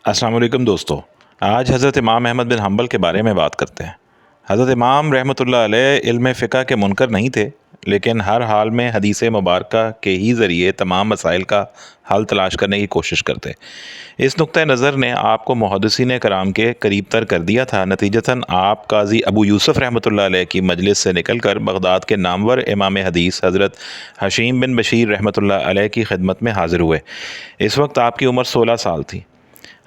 अस्सलाम वालेकुम दोस्तों। आज हज़रत इमाम अहमद बिन हम्बल के बारे में बात करते हैं। हज़रत इमाम रहमतुल्लाह अलैह इल्म फ़िक़्ह के मुनकर नहीं थे, लेकिन हर हाल में हदीस मुबारका के ही ज़रिए तमाम मसाइल का हल तलाश करने की कोशिश करते। इस नुक्ता नज़र ने आपको मुहद्दिसीन कराम के करीब तर कर दिया था। नतीजतन आप काज़ी अबू यूसुफ़ रहमतुल्लाह अलैह की मजलिस से निकल कर बगदाद के नामवर इमाम हदीस हज़रत हशीम बिन बशीर रहमतुल्लाह अलैह की खिदमत में हाज़िर हुए। इस वक्त आपकी उम्र 16 साल थी।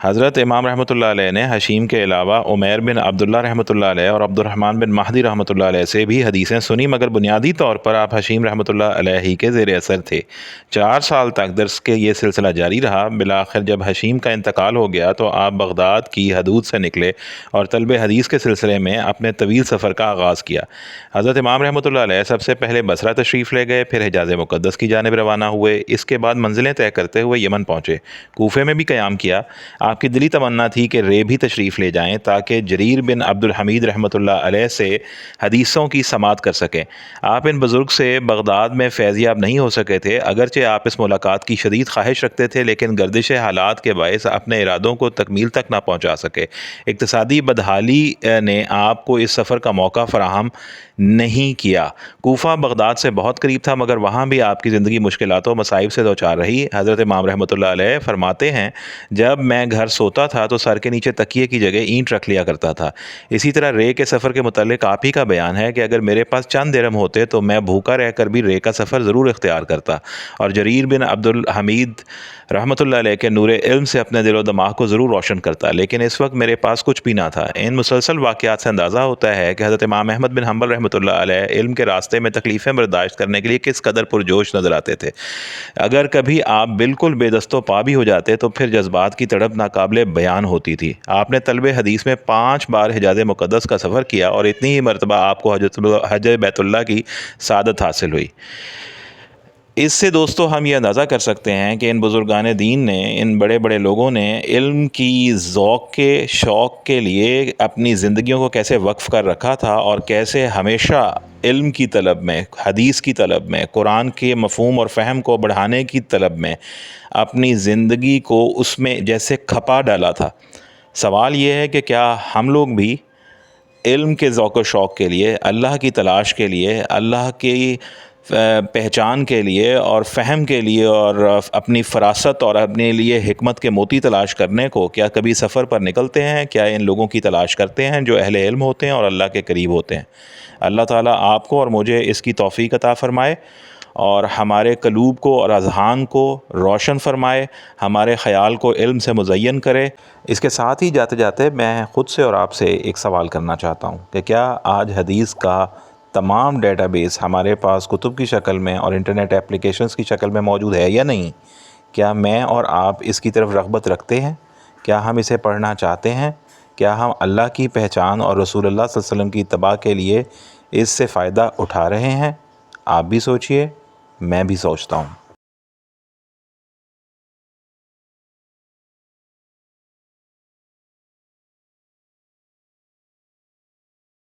हज़रत इमाम रहमतुल्लाह अलैह ने हशीम के अलावा उमैर बिन अब्दुल्लाह रहमतुल्लाह अलैह और अब्दुर्रहमान बिन महदी रहमतुल्लाह अलैह से भी हदीसें सुनी, मगर बुनियादी तौर पर आप हशीम रहमतुल्लाह अलैह ही के ज़ेर असर थे। 4 साल तक दर्स के ये सिलसिला जारी रहा। बिलाखिर जब हशीम का इंतकाल हो गया तो आप बगदाद की हदूद से निकले और तलब हदीस के सिलसिले में अपने तवील सफ़र का आगाज़ किया। हज़रत इमाम रहमतुल्लाह अलैह सबसे पहले बसरा तशरीफ़ ले गए, फिर हिजाज़ मुक़द्दस की जानिब रवाना हुए। इसके बाद मंजिलें तय करते हुए यमन पहुँचे। कूफे में भी क़याम किया। आपकी दिली तमन्ना थी कि रे भी तशरीफ़ ले जाएं ताकि जरीर बिन अब्दुल हमीद रहमतुल्लाह अलैह से हदीसों की समात कर सकें। आप इन बुज़ुर्ग से बगदाद में फैज़याब नहीं हो सके थे। अगरचे आप इस मुलाकात की शदीद ख्वाहिश रखते थे, लेकिन गर्दिश हालात के बायस अपने इरादों को तकमील तक ना पहुँचा सके। इक़्तिसादी बदहाली ने आपको इस सफ़र का मौका फ़राहम नहीं किया। कूफा बगदाद से बहुत करीब था, मगर वहाँ भी आपकी ज़िंदगी मुश्किलात व मसाइब से दो चार रही। हज़रत इमाम रहमतुल्लाह अलैह फरमाते हैं, जब मैं घर सोता था तो सर के नीचे तकिए की जगह ईंट रख लिया करता था। इसी तरह रे के सफ़र के मुतालिक आप ही का बयान है कि अगर मेरे पास चंद दिरहम होते तो मैं भूखा रहकर भी रे का सफ़र ज़रूर इख्तियार करता और जरीर बिन अब्दुल हमीद रहमतुल्लाह अलैह के नूरे इल्म से अपने दिलो दिमाग को ज़रूर रोशन करता, लेकिन इस वक्त मेरे पास कुछ भी ना था। इन मुसलसल वाक़यात से अंदाज़ा होता है कि हज़रत इमाम अहमद बिन हम्बल रहमतुल्लाह अलैह इल्म के रास्ते में तकलीफ़ें बर्दाश्त करने के लिए किस कदर पुरजोश नज़र आते थे। अगर कभी आप बिल्कुल बेदस्तो पा भी हो जाते तो फिर जज्बात की तड़प नाकाबिले बयान होती थी। आपने तलब हदीस में 5 बार हिजाज़ मुक़द्दस का सफ़र किया और इतनी ही मरतबा आपको हज बैतुल्लाह की सादत हासिल हुई। इससे दोस्तों हम ये अंदाज़ा कर सकते हैं कि इन बुज़ुर्गान दीन ने, इन बड़े बड़े लोगों ने इल्म की ज़ौक़ के शौक़ के लिए अपनी ज़िंदगियों को कैसे वक्फ़ कर रखा था और कैसे हमेशा इल्म की तलब में, हदीस की तलब में, कुरान के मफ़हूम और फ़हम को बढ़ाने की तलब में अपनी ज़िंदगी को उसमें जैसे खपा डाला था। सवाल ये है कि क्या हम लोग भी इल्म के ज़ौक़ व शौक़ के लिए, अल्लाह की तलाश के लिए, अल्लाह की पहचान के लिए और फ़हम के लिए और अपनी फ़रासत और अपने लिए हिकमत के मोती तलाश करने को क्या कभी सफ़र पर निकलते हैं? क्या इन लोगों की तलाश करते हैं जो अहले इल्म होते हैं और अल्लाह के करीब होते हैं? अल्लाह ताला आपको और मुझे इसकी तौफ़ीक़ अता फ़रमाए और हमारे क़लूब को और अज़हान को रोशन फ़रमाए, हमारे ख़याल को इल्म से मुज़य्यन करे। इसके साथ ही जाते जाते मैं ख़ुद से और आपसे एक सवाल करना चाहता हूँ कि क्या आज हदीस का तमाम डेटाबेस हमारे पास कुतुब की शक्ल में और इंटरनेट एप्लीकेशंस की शक्ल में मौजूद है या नहीं? क्या मैं और आप इसकी तरफ रग़बत रखते हैं? क्या हम इसे पढ़ना चाहते हैं? क्या हम अल्लाह की पहचान और रसूलुल्लाह सल्लल्लाहु अलैहि वसल्लम की इत्तबा के लिए इससे फ़ायदा उठा रहे हैं? आप भी सोचिए, मैं भी सोचता हूँ।